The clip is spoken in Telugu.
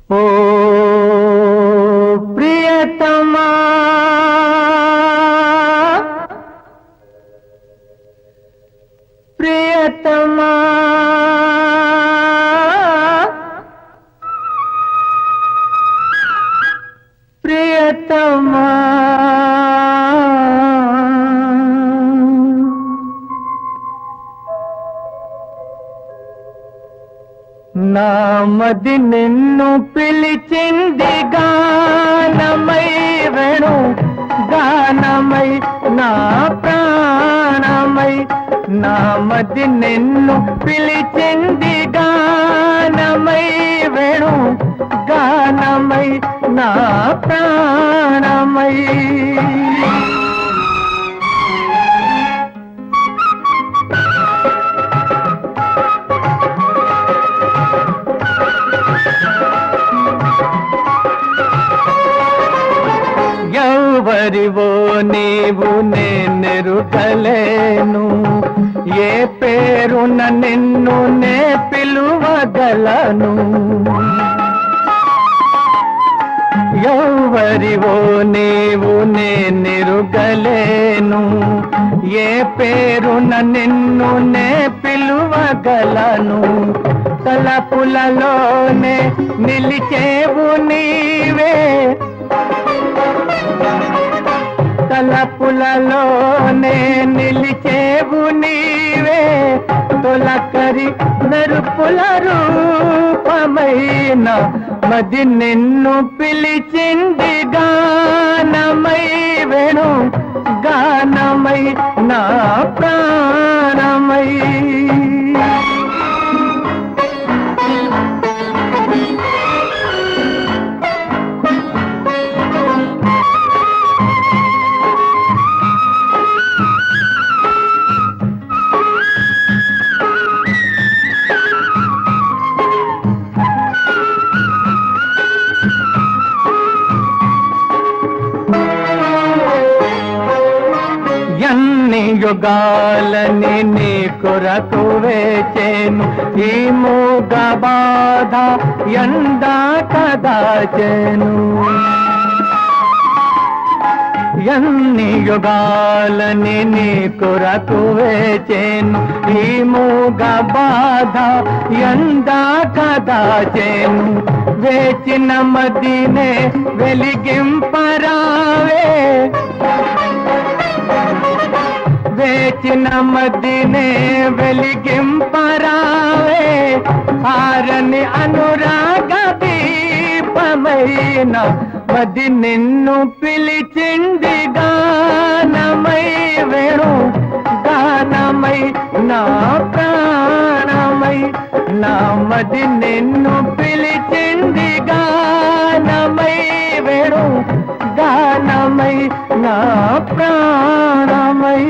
ओ प्रियतमा प्रियतमा प्रियतमा నామది నిన్ను పిలిచింది గానమై వేణు గానమై నా ప్రాణమై నామది నిన్ను పిలిచింది గానమై వేణు గానమై నా ప్రాణమై ఎవరివో నీవు నేనెరుగలేను ఏ పేరున నిన్ను నే పిలువగలను ఎవరివో నీవు నేనెరుగలేను ఏ పేరున నిన్ను నే పిలువగలను తలపులలోనే నిలిచేవు నీవే తలపులలోనే నిలిచేవు నీవే తొలకరి మెరుపుల రూపమైన మది నిన్ను పిలిచింది గానమై వేణు గానమై నా ప్రాణమై ఎన్ని యుగాలని నీ కొరకు వేచేను ఈ మూగ బాధ ఎందా కదాచెను ఎన్ని యుగాలని నీ కొరకు వేచేను ఈ మూగ బాధ ఎందా కదాచెను వేచిన మదినే వెలిగింపరావే వేచిన మదినే వెలిగింపరావే ఆరని అనురాగ దీపమైన మది నిన్ను పిలిచింది గానమై వేణు గానమై నా ప్రాణమై నా మది నిన్ను పిలిచింది గానమై వేణు గానమై నా ప్రాణమై